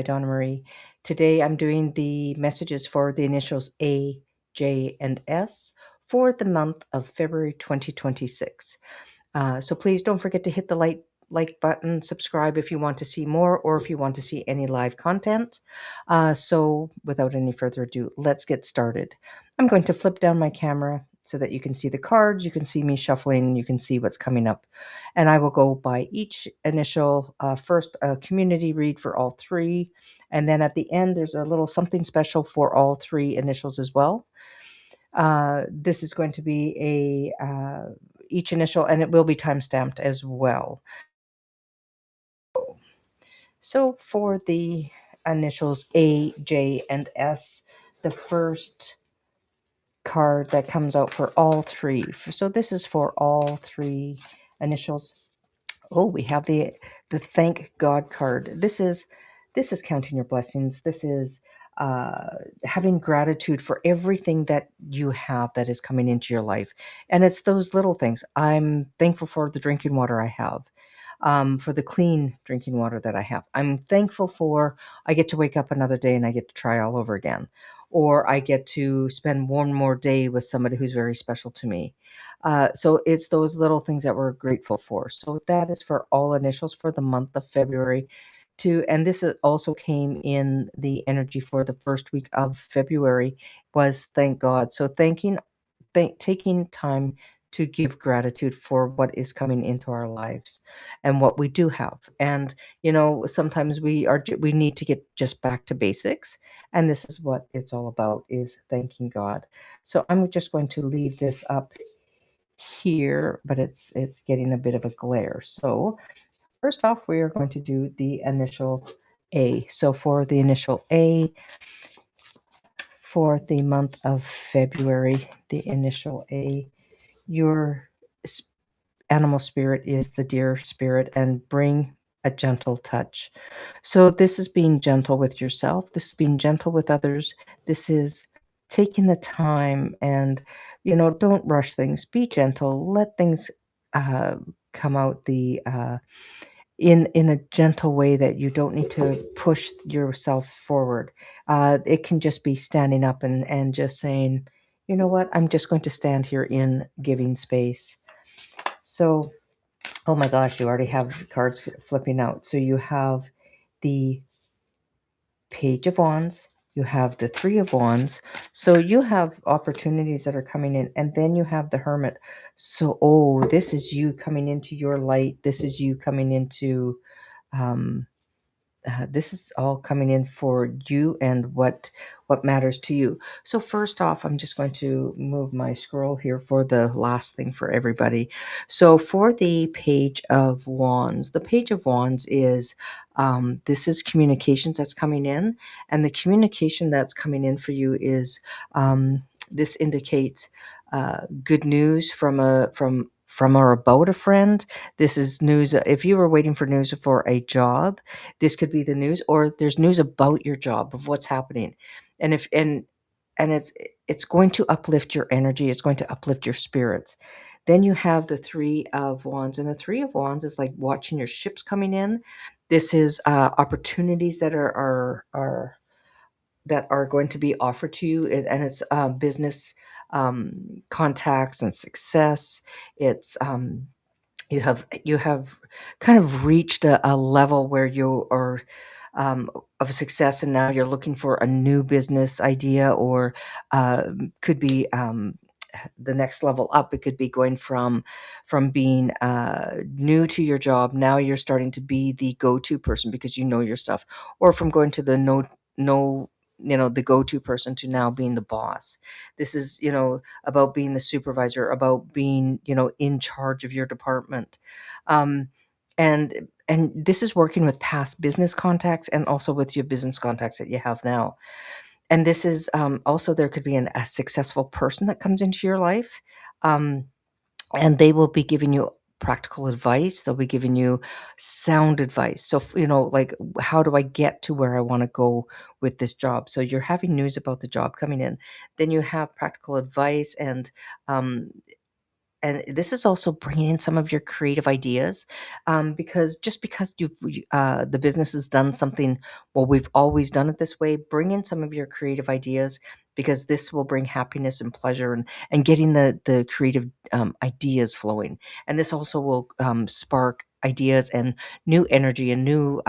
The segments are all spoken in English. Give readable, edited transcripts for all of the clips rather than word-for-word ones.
by Donna Marie. Today I'm doing the messages for the initials A, J, and S for the month of February 2026. So please don't forget to hit the like button, subscribe if you want to see more or if you want to see any live content. So without any further ado, let's get started. I'm going to flip down my camera so that you can see the cards, you can see me shuffling, you can see what's coming up. And I will go by each initial, first a community read for all three. And then at the end, there's a little something special for all three initials as well. This is going to be each initial, and it will be time stamped as well. So for the initials A, J, and S, the first card that comes out for all three. So this is for all three initials. Oh, we have the thank God card. This is counting your blessings. This is having gratitude for everything that you have that is coming into your life, and it's those little things. I'm thankful for the drinking water I have, for the clean drinking water that I have. I'm thankful for I get to wake up another day and I get to try all over again, or I get to spend one more day with somebody who's very special to me. So it's those little things that we're grateful for. So that is for all initials for the month of February. And this also came in the energy for the first week of February was thank God. So taking time to give gratitude for what is coming into our lives and what we do have. And sometimes we need to get just back to basics, and this is what it's all about, is thanking God. So I'm just going to leave this up here, but it's getting a bit of a glare. So first off, we are going to do the initial A. So for the initial A for the month of February, the initial A, your animal spirit is the deer spirit, and bring a gentle touch. So this is being gentle with yourself. This is being gentle with others. This is taking the time and, don't rush things. Be gentle. Let things uh, come out in a gentle way that you don't need to push yourself forward. It can just be standing up and just saying, you know what, I'm just going to stand here in giving space. So, oh my gosh, you already have cards flipping out. So you have the Page of Wands, you have the Three of Wands. So you have opportunities that are coming in, and then you have the Hermit. So, oh, this is you coming into your light. This is you coming into um, this is all coming in for you and what matters to you. So first off, I'm just going to move my scroll here for the last thing for everybody. So for the Page of Wands, the Page of Wands is this is communications that's coming in, and the communication that's coming in for you is this indicates good news from or about a friend. This is news. If you were waiting for news for a job, this could be the news, or there's news about your job, of what's happening. And if and it's going to uplift your energy, it's going to uplift your spirits. Then you have the Three of Wands, and the Three of Wands is like watching your ships coming in. This is opportunities that are going to be offered to you, and it's business contacts and success. It's you have kind of reached a level where you are of success, and now you're looking for a new business idea, or could be the next level up. It could be going from being new to your job. Now you're starting to be the go-to person because you know your stuff, or from going to the no the go-to person to now being the boss. This is about being the supervisor, about being in charge of your department. um, and this is working with past business contacts and also with your business contacts that you have now. And this is also, there could be a successful person that comes into your life, um, and they will be giving you practical advice. They'll be giving you sound advice. So, like, how do I get to where I want to go with this job? So you're having news about the job coming in. Then you have practical advice, and um, and this is also bringing in some of your creative ideas, because just because the business has done something, well, we've always done it this way. Bring in some of your creative ideas, because this will bring happiness and pleasure, and getting the creative ideas flowing. And this also will spark ideas and new energy and new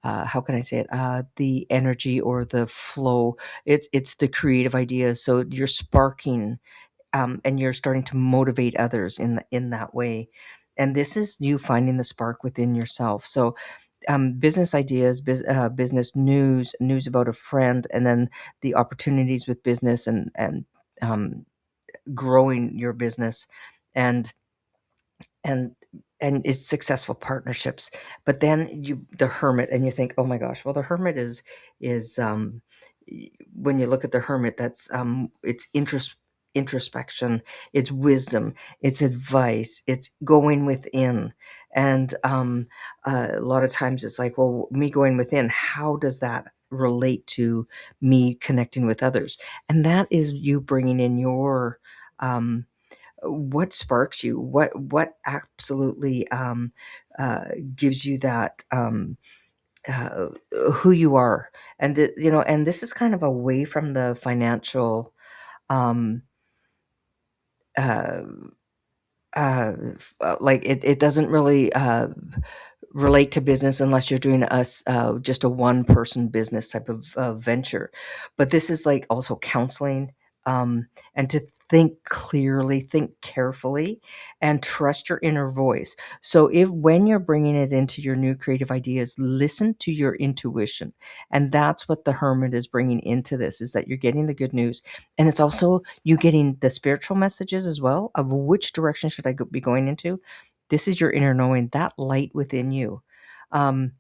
how can I say it? The energy or the flow. It's the creative ideas. So you're sparking, and you're starting to motivate others in that way. And this is you finding the spark within yourself. So business ideas, business news about a friend, and then the opportunities with business, and um, growing your business, and and and it's successful partnerships. But then the hermit, and you think, oh my gosh, well, the hermit is when you look at the hermit, that's it's introspection, it's wisdom, it's advice, it's going within. And a lot of times it's like, well, me going within, how does that relate to me connecting with others? And that is you bringing in your what sparks you, what absolutely gives you that uh, who you are. And and this is kind of away from the financial um uh, like it doesn't really relate to business unless you're doing just a one person business type of venture. But this is like also counseling, and to think clearly, think carefully, and trust your inner voice. So if when you're bringing it into your new creative ideas, listen to your intuition. And that's what the hermit is bringing into this, is that you're getting the good news. And it's also you getting the spiritual messages as well, of which direction should I be going into. This is your inner knowing, that light within you. Um,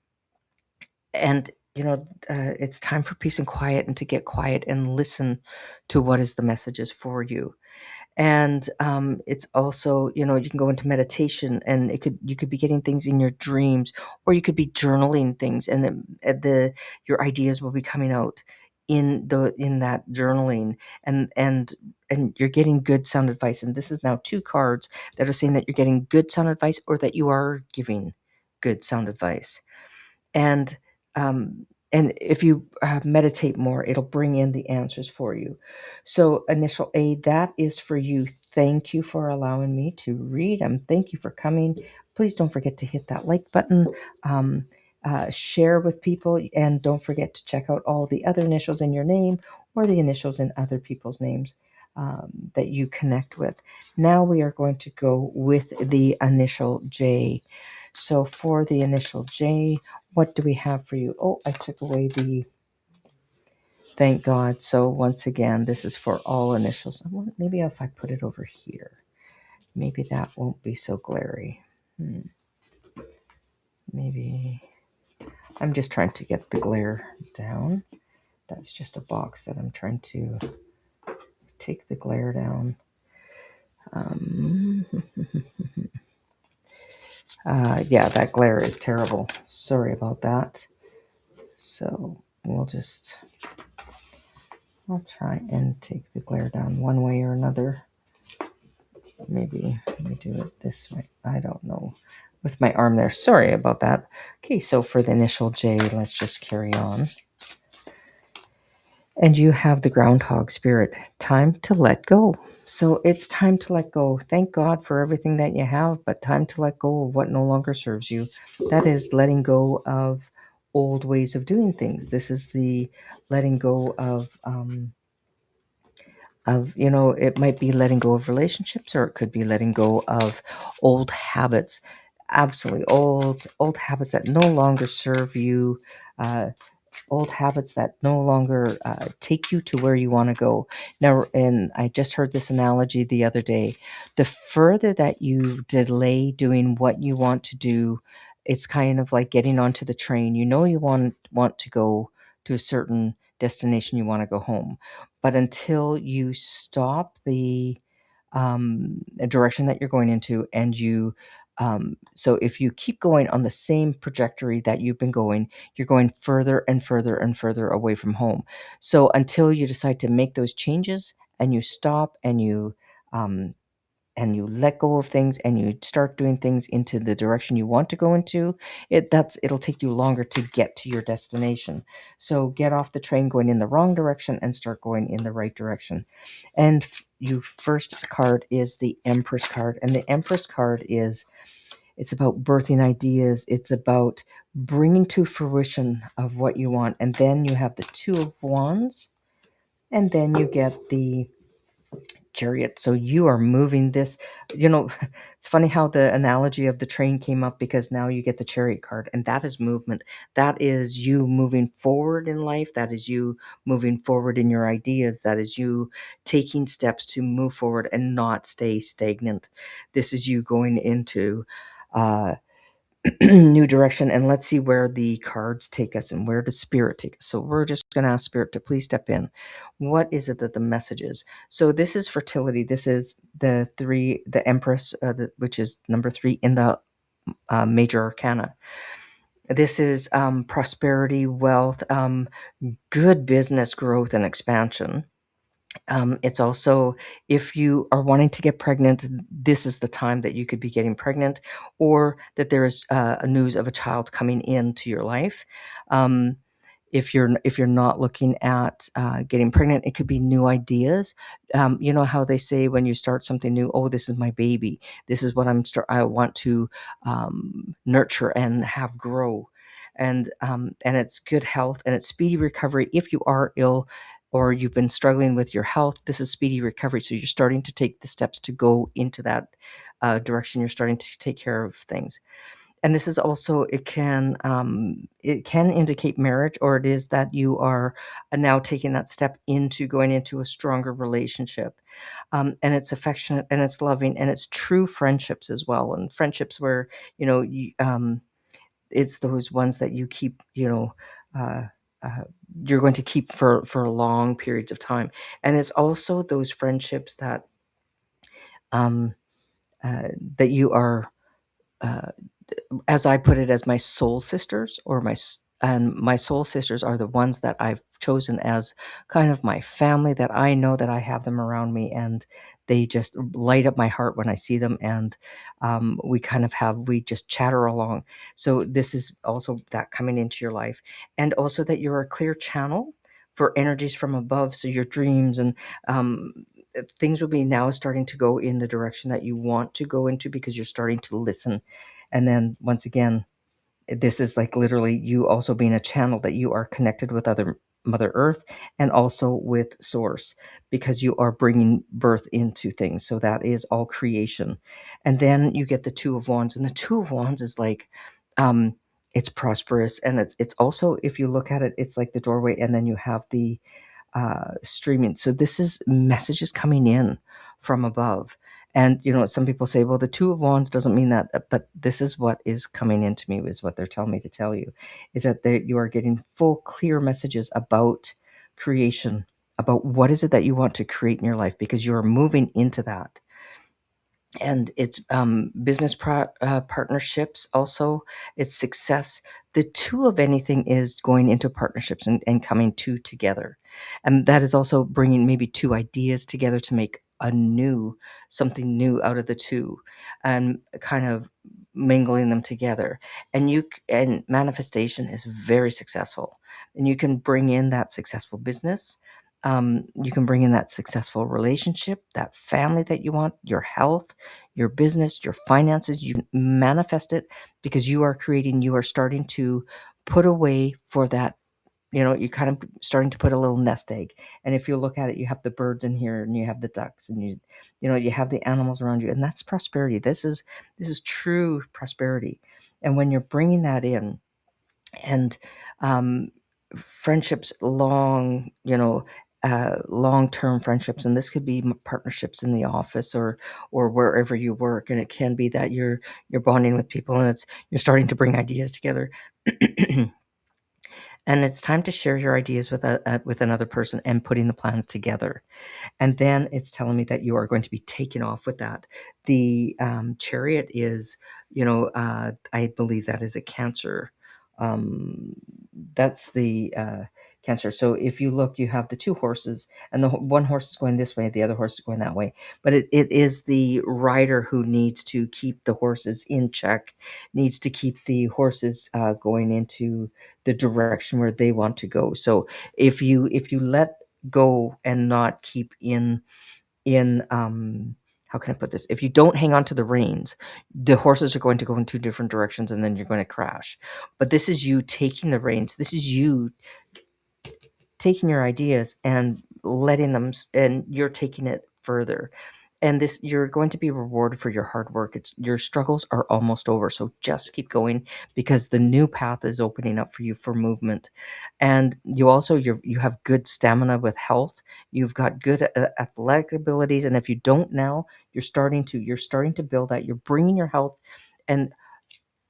and, it's time for peace and quiet, and to get quiet and listen to what is the messages for you. And it's also, you can go into meditation, and you could be getting things in your dreams, or you could be journaling things, and your ideas will be coming out in that journaling. And you're getting good sound advice. And this is now two cards that are saying that you're getting good sound advice, or that you are giving good sound advice. And um, and if you meditate more, it'll bring in the answers for you. So initial A, that is for you. Thank you for allowing me to read them. Thank you for coming. Please don't forget to hit that like button, um, share with people, and don't forget to check out all the other initials in your name, or the initials in other people's names that you connect with. Now we are going to go with the initial J. So for the initial J, what do we have for you? Oh, I took away the thank God. So once again, this is for all initials. Maybe if I put it over here, maybe that won't be so glary. Maybe I'm just trying to get the glare down. That's just a box that I'm trying to take the glare down. Um, yeah, that glare is terrible. Sorry about that. So I'll try and take the glare down one way or another. Maybe let me do it this way. I don't know. With my arm there. Sorry about that. Okay, so for the initial J, let's just carry on. And you have the groundhog spirit. Time to let go. So it's time to let go. Thank God for everything that you have, but time to let go of what no longer serves you. That is letting go of old ways of doing things. This is the letting go of it might be letting go of relationships, or it could be letting go of old habits. Absolutely old habits that no longer serve you, uh, old habits that no longer take you to where you want to go. Now, and I just heard this analogy the other day: the further that you delay doing what you want to do, it's kind of like getting onto the train. You want to go to a certain destination, you want to go home, but until you stop the direction that you're going into, and so if you keep going on the same trajectory that you've been going, you're going further and further and further away from home. So until you decide to make those changes, and you stop, and you um, and you let go of things and you start doing things into the direction you want to go into, it'll take you longer to get to your destination. So get off the train going in the wrong direction and start going in the right direction. And you first card is the Empress card, and the Empress card is, it's about birthing ideas. It's about bringing to fruition of what you want. And then you have the Two of Wands, and then you get the Chariot. So you are moving this. You know, it's funny how the analogy of the train came up, because now you get the Chariot card, and that is movement. That is you moving forward in life. That is you moving forward in your ideas. That is you taking steps to move forward and not stay stagnant. This is you going into uh, new direction. And let's see where the cards take us and where does Spirit take us. So we're just going to ask Spirit to please step in. What is it that the message is? So this is fertility. This is the Empress, which is number 3 in the major arcana. This is prosperity, wealth, good business growth and expansion. It's also, if you are wanting to get pregnant, this is the time that you could be getting pregnant, or that there is a news of a child coming into your life. Um, if you're not looking at getting pregnant, it could be new ideas. You know how they say when you start something new, oh, this is my baby. This is what I want to nurture and have grow. And it's good health and it's speedy recovery if you are ill or you've been struggling with your health. This is speedy recovery. So you're starting to take the steps to go into that direction. You're starting to take care of things. And this is also, it can indicate marriage, or it is that you are now taking that step into going into a stronger relationship. And it's affectionate and it's loving and it's true friendships as well. And friendships where, it's those ones that you keep, uh, uh, you're going to keep for long periods of time. And it's also those friendships um, that you are, uh, as I put it, as my soul sisters, and my soul sisters are the ones that I've chosen as kind of my family, that I know that I have them around me, and they just light up my heart when I see them. And we just chatter along. So this is also that coming into your life, and also that you're a clear channel for energies from above. So your dreams and um, things will be now starting to go in the direction that you want to go into, because you're starting to listen. And then once again, this is like literally you also being a channel, that you are connected with other Mother Earth and also with Source, because you are bringing birth into things. So that is all creation. And then you get the Two of Wands, and the Two of Wands is like, um, it's prosperous, and it's also, if you look at it, it's like the doorway, and then you have the streaming. So this is messages coming in from above. And some people say, well, the Two of Wands doesn't mean that, but this is what is coming into me, is what they're telling me to tell you, is that you are getting full, clear messages about creation, about what is it that you want to create in your life, because you are moving into that. And it's business partnerships also, it's success. The two of anything is going into partnerships and coming two together, and that is also bringing maybe two ideas together to make something new out of the two, and kind of mingling them together. And manifestation is very successful, and you can bring in that successful business. You can bring in that successful relationship, that family that you want, your health, your business, your finances. You manifest it, because you are starting to put away for that. You kind of starting to put a little nest egg. And if you look at it, you have the birds in here, and you have the ducks, and you have the animals around you, and that's prosperity. This is true prosperity. And when you're bringing that in, and um, friendships, long-term friendships, and this could be partnerships in the office, or wherever you work, and it can be that you're bonding with people, and you're starting to bring ideas together. And it's time to share your ideas with another person and putting the plans together. And then it's telling me that you are going to be taken off with that. The Chariot is, I believe that is a Cancer. Um, that's the Cancer. So if you look, you have the two horses, and the one horse is going this way, the other horse is going that way. But it is the rider who needs to keep the horses in check, needs to keep the horses going into the direction where they want to go. So if you let go and not keep in how can I put this? If you don't hang on to the reins, the horses are going to go in two different directions, and then you're going to crash. But this is you taking the reins. This is you taking your ideas and letting them, and you're taking it further. And this, you're going to be rewarded for your hard work. Your struggles are almost over, so just keep going, because the new path is opening up for you for movement. And you also, you have good stamina with health. You've got good athletic abilities, and if you don't now, you're starting to build that. You're bringing your health, and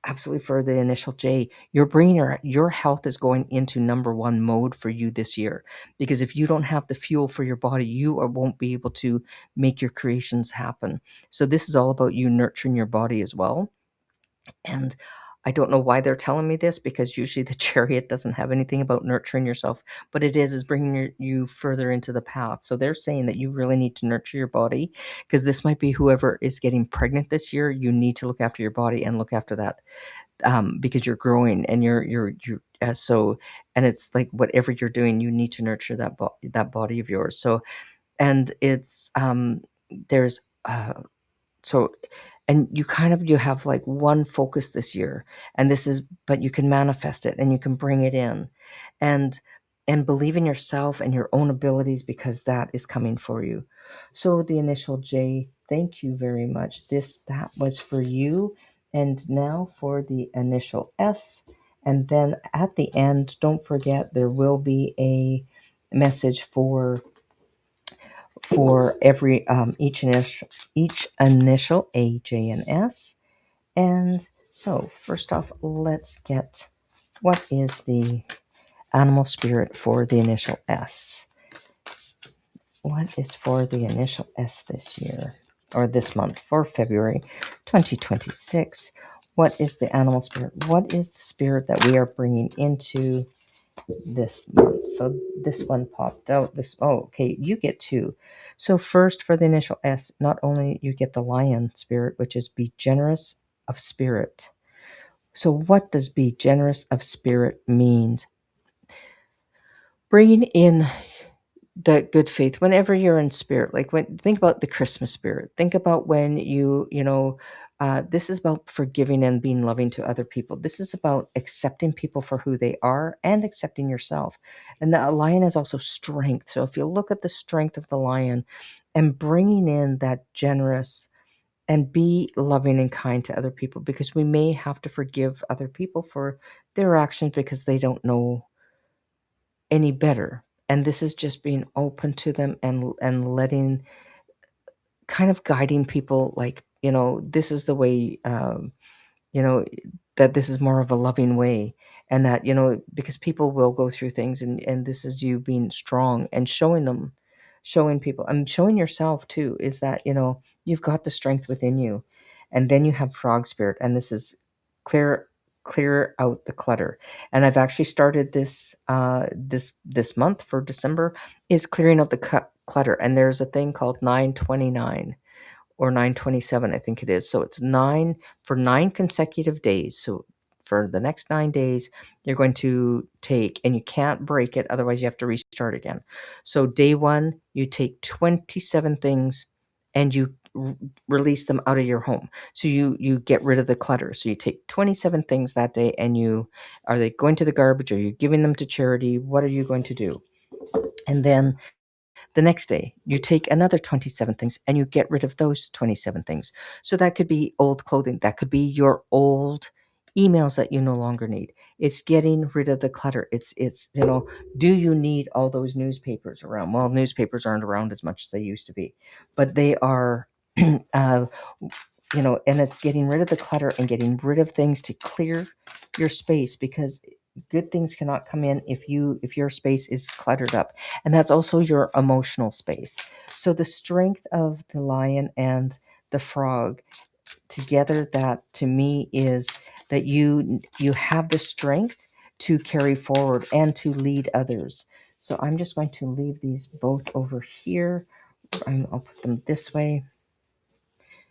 absolutely, for the initial J, you're bringing your health is going into number one mode for you this year. Because if you don't have the fuel for your body, won't be able to make your creations happen. So this is all about you nurturing your body as well. And I don't know why they're telling me this, because usually the chariot doesn't have anything about nurturing yourself, but it is bringing you further into the path. So they're saying that you really need to nurture your body, because this might be whoever is getting pregnant this year. You need to look after your body and look after that, because you're growing, and you're so, and it's like whatever you're doing, you need to nurture that body of yours. So, and it's there's so, and you have like one focus this year, and this is, but you can manifest it, and you can bring it in, and believe in yourself and your own abilities, because that is coming for you. So the initial J, thank you very much. That was for you. And now for the initial S. And then at the end, don't forget, there will be a message for every each initial A, J, and S. And so, first off, let's get, what is the animal spirit for the initial S? What is for the initial S this year, or this month, for February 2026? What is the animal spirit? What is the spirit that we are bringing into this month? So this one popped out. Okay, you get two. So first, for the initial S, not only you get the lion spirit, which is be generous of spirit. So what does be generous of spirit means? Bringing in the good faith whenever you're in spirit. Like, when think about the Christmas spirit, think about when this is about forgiving and being loving to other people. This is about accepting people for who they are and accepting yourself. And the lion is also strength. So if you look at the strength of the lion, and bringing in that generous, and be loving and kind to other people, because we may have to forgive other people for their actions, because they don't know any better. And this is just being open to them, and letting, kind of guiding people, like, this is the way, you know that this is more of a loving way. And that, because people will go through things, and this is you being strong and showing people, and showing yourself too, is that, you've got the strength within you. And then you have frog spirit, and this is clear clear out the clutter. And I've actually started this month for December, is clearing out the clutter. And there's a thing called 929 or 927, I think it is. So it's 9 for 9 consecutive days. So for the next 9 days, you're going to take, and you can't break it, otherwise you have to restart again. So day 1, you take 27 things, and you release them out of your home. So you get rid of the clutter. So you take 27 things that day, and are they going to the garbage? Are you giving them to charity? What are you going to do? And then the next day, you take another 27 things, and you get rid of those 27 things. So that could be old clothing. That could be your old emails that you no longer need. It's getting rid of the clutter. Do you need all those newspapers around? Well, newspapers aren't around as much as they used to be, but they are, uh, and it's getting rid of the clutter, and getting rid of things to clear your space, because good things cannot come in if your space is cluttered up. And that's also your emotional space. So the strength of the lion and the frog together, that to me is that you have the strength to carry forward and to lead others. So I'm just going to leave these both over here. I'll put them this way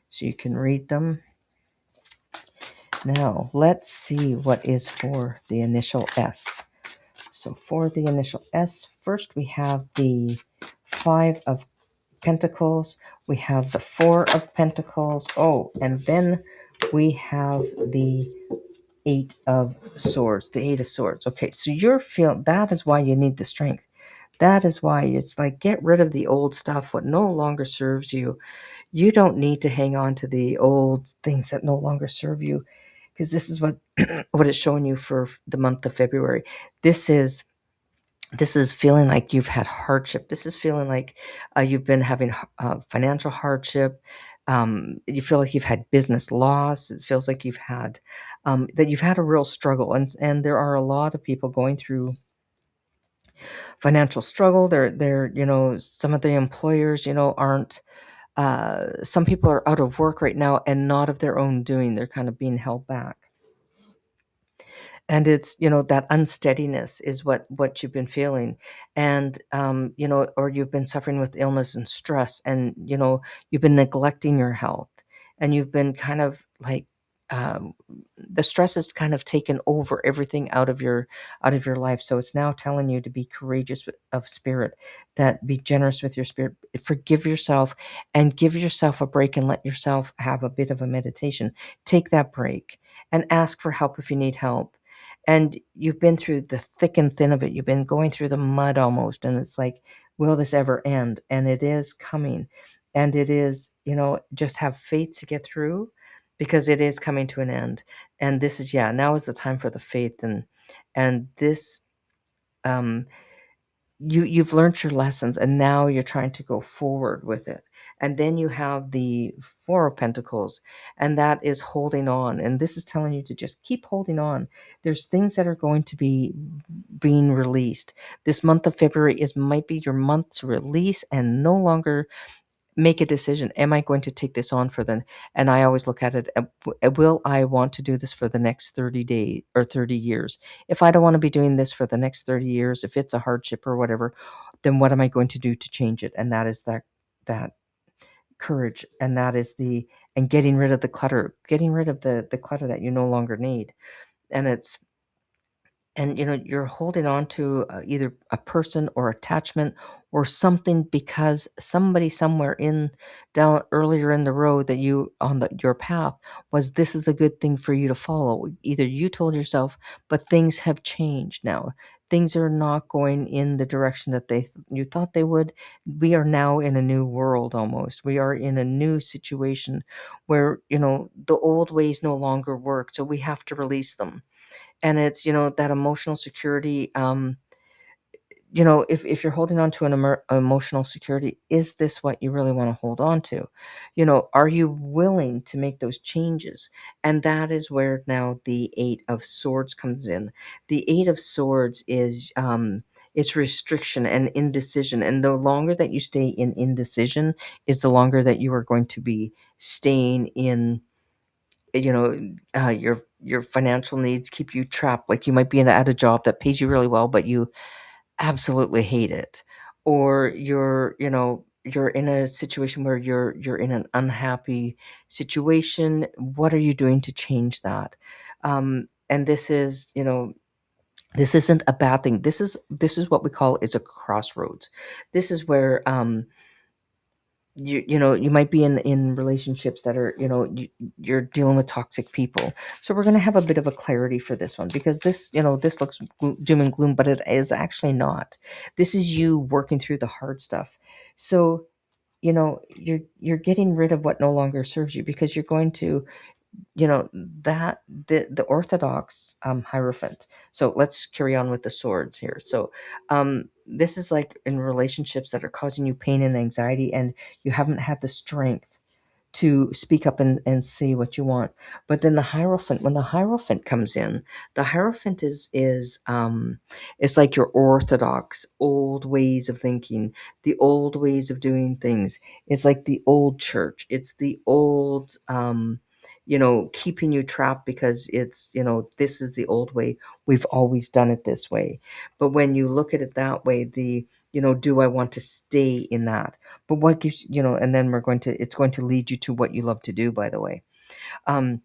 so you can read them. Now, let's see what is for the initial S. So for the initial S, first we have the Five of Pentacles. We have the Four of Pentacles. Oh, and then we have the Eight of Swords. The Eight of Swords. Okay, so you're feeling, that is why you need the strength. That is why it's like, get rid of the old stuff, what no longer serves you. You don't need to hang on to the old things that no longer serve you, because this is what what it's showing you for the month of February. This is feeling like you've had hardship. This is feeling like you've been having financial hardship. You feel like you've had business loss. It feels like you've had that you've had a real struggle, and there are a lot of people going through financial struggle. They're some of the employers aren't. Some people are out of work right now and not of their own doing. They're kind of being held back. And it's that unsteadiness is what you've been feeling. And or you've been suffering with illness and stress, and you've been neglecting your health, and you've been kind of like um, the stress has kind of taken over everything out of your life. So it's now telling you to be courageous of spirit, that be generous with your spirit, forgive yourself, and give yourself a break, and let yourself have a bit of a meditation. Take that break and ask for help if you need help. And you've been through the thick and thin of it. You've been going through the mud almost. And it's like, will this ever end? And it is coming. And it is, just have faith to get through, because it is coming to an end. And this is, now is the time for the faith. And this, um, you've learned your lessons, and now you're trying to go forward with it. And then you have the Four of Pentacles, and that is holding on, and this is telling you to just keep holding on. There's things that are going to be being released. This month of February might be your month to release and no longer make a decision. Am I going to take this on for the, and I always look at it, will I want to do this for the next 30 days or 30 years? If I don't want to be doing this for the next 30 years, if it's a hardship or whatever, then what am I going to do to change it? And that is that courage, and that is and getting rid of the clutter, getting rid of the clutter that you no longer need. And it's, and you're holding on to either a person or attachment or something, because somebody somewhere in down earlier in the road that you on your path was, this is a good thing for you to follow. Either you told yourself, but things have changed now. Things are not going in the direction that you thought they would. We are now in a new world. Almost, we are in a new situation where the old ways no longer work, so we have to release them. And it's that emotional security. If you're holding on to an emotional security, is this what you really want to hold on to? Are you willing to make those changes? And that is where now the Eight of Swords comes in. The Eight of Swords is it's restriction and indecision, and the longer that you stay in indecision is the longer that you are going to be staying in. Your financial needs keep you trapped. Like, you might be at a job that pays you really well, but you absolutely hate it. Or you're in a situation where you're in an unhappy situation. What are you doing to change that? And this isn't a bad thing. This is what we call, is a crossroads. This is where you might be in relationships that are, you're dealing with toxic people. So we're going to have a bit of a clarity for this one, because this looks doom and gloom, but it is actually not. This is you working through the hard stuff. So you're getting rid of what no longer serves you, because you're going to, that the orthodox hierophant. So let's carry on with the swords here. So this is like in relationships that are causing you pain and anxiety, and you haven't had the strength to speak up and say what you want. But then the hierophant, when the hierophant comes in, the hierophant is it's like your orthodox old ways of thinking, the old ways of doing things. It's like the old church. It's the old keeping you trapped because it's, this is the old way. We've always done it this way. But when you look at it that way, do I want to stay in that? But what gives, and then it's going to lead you to what you love to do, by the way. Um,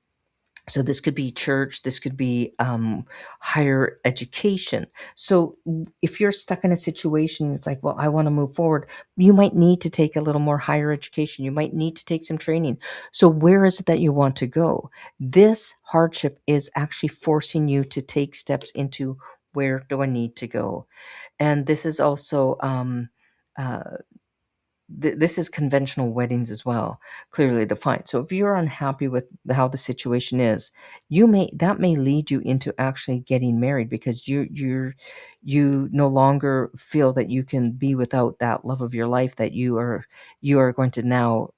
so this could be church, this could be higher education. So if you're stuck in a situation, it's like, well, I want to move forward. You might need to take a little more higher education. You might need to take some training. So where is it that you want to go? This hardship is actually forcing you to take steps into, where do I need to go? And this is also uh, this is conventional weddings as well, clearly defined. So if you're unhappy with how the situation is, that may lead you into actually getting married, because you no longer feel that you can be without that love of your life, that you are going to now,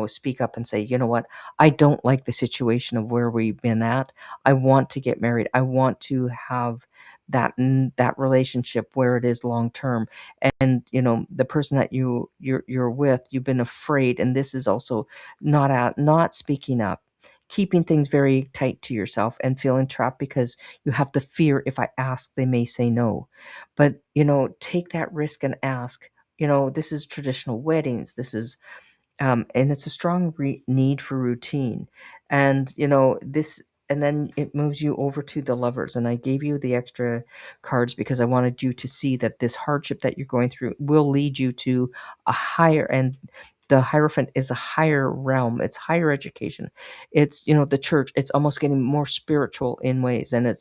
speak up and say, you know what, I don't like the situation of where we've been at. I want to get married. I want to have that relationship where it is long term. And the person that you're with, you've been afraid, and this is also not speaking up, keeping things very tight to yourself, and feeling trapped because you have the fear, if I ask, they may say no. But take that risk and ask. This is traditional weddings. This is and it's a strong need for routine. And this, and then it moves you over to the lovers. And I gave you the extra cards because I wanted you to see that this hardship that you're going through will lead you to a higher, and the Hierophant is a higher realm. It's higher education. It's, the church. It's almost getting more spiritual in ways, and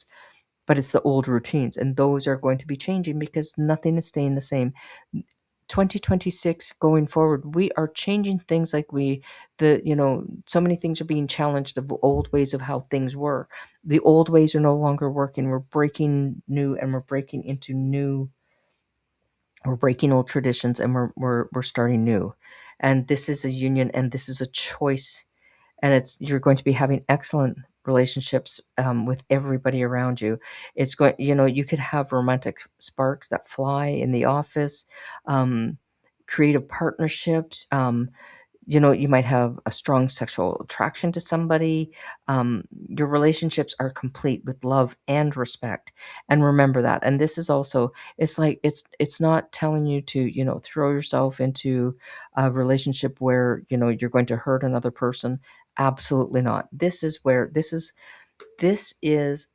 but it's the old routines, and those are going to be changing because nothing is staying the same. 2026 going forward, we are changing things, like so many things are being challenged of old ways of how things were. The old ways are no longer working. We're breaking new, and we're breaking old traditions, and we're starting new. And this is a union, and this is a choice, and you're going to be having excellent relationships with everybody around you. It's going, you could have romantic sparks that fly in the office, um, creative partnerships. You might have a strong sexual attraction to somebody. Your relationships are complete with love and respect, and remember that. And this is also, it's like, it's not telling you to throw yourself into a relationship where you're going to hurt another person. Absolutely not. This is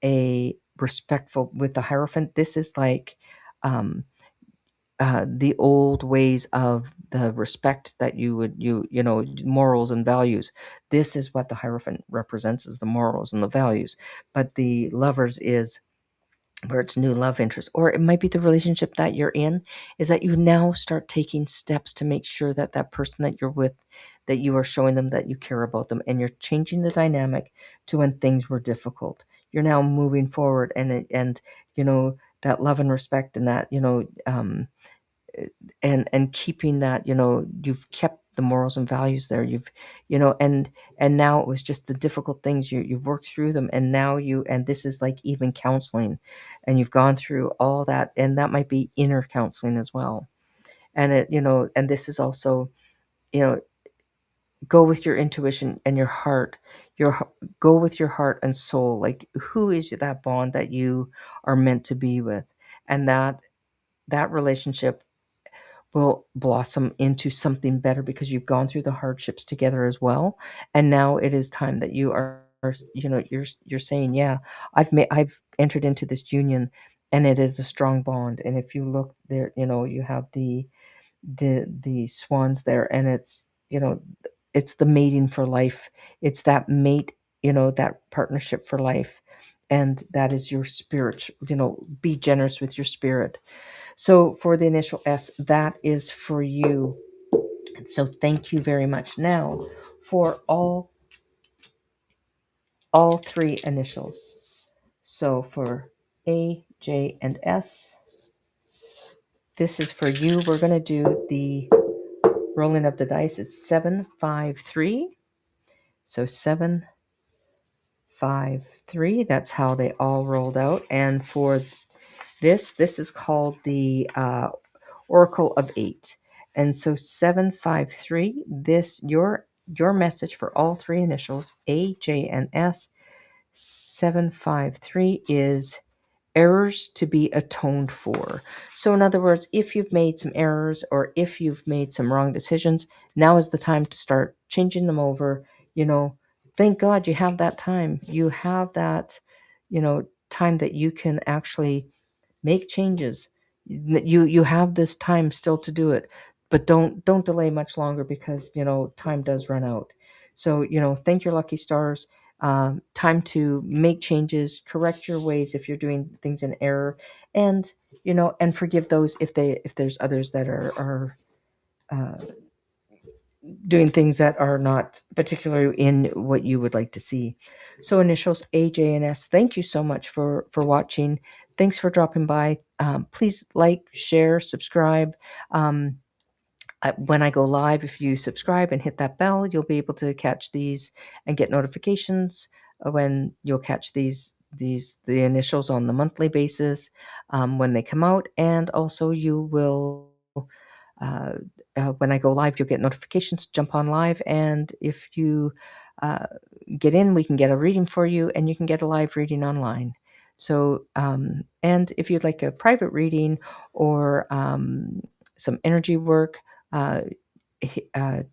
a respectful, with the Hierophant. This is like the old ways of the respect that morals and values. This is what the Hierophant represents, as the morals and the values. But the lovers is where it's new love interest, or it might be the relationship that you're in, is that you now start taking steps to make sure that that person that you're with, that you are showing them that you care about them, and you're changing the dynamic to when things were difficult. You're now moving forward, and that love and respect, and that and keeping that, you've kept the morals and values there. You've and now it was just the difficult things, you've worked through them, and now and this is like even counseling, and you've gone through all that, and that might be inner counseling as well. And and this is also, you know go with your intuition and your heart. Go with your heart and soul, like, who is that bond that you are meant to be with, and that relationship will blossom into something better, because you've gone through the hardships together as well. And now it is time that you're saying, yeah, I've entered into this union, and it is a strong bond. And if you look there, you have the swans there, and it's the mating for life. It's that mate, that partnership for life. And that is your spirit. Be generous with your spirit. So for the initial S, that is for you. So thank you very much. Now for all three initials. So for A, J, and S, this is for you. We're going to do the rolling of the dice. It's 7, 5, 3. So 7, 5, 3. That's how they all rolled out. And for this is called the Oracle of 8. And so 753, your message for all three initials, A, J, and S, 753 is errors to be atoned for. So, in other words, if you've made some errors or if you've made some wrong decisions, now is the time to start changing them over. Thank God you have that time. You have that, time that you can actually make changes. You have this time still to do it, but don't delay much longer, because time does run out. So thank your lucky stars. Time to make changes, correct your ways if you're doing things in error, and and forgive those if there's others that are uh, doing things that are not particularly in what you would like to see. So initials A, J, and S, thank you so much for watching. Thanks for dropping by. Please like, share, subscribe. When I go live, if you subscribe and hit that bell, you'll be able to catch these and get notifications when you'll catch the initials on the monthly basis when they come out. And also you will uh, when I go live, you'll get notifications, jump on live, and if you uh, get in, we can get a reading for you, and you can get a live reading online. So, and if you'd like a private reading or some energy work, uh,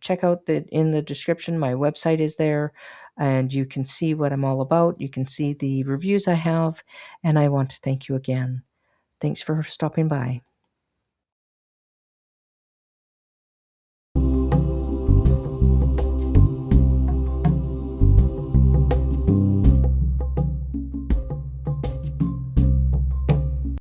check out in the description. My website is there, and you can see what I'm all about. You can see the reviews I have, and I want to thank you again. Thanks for stopping by.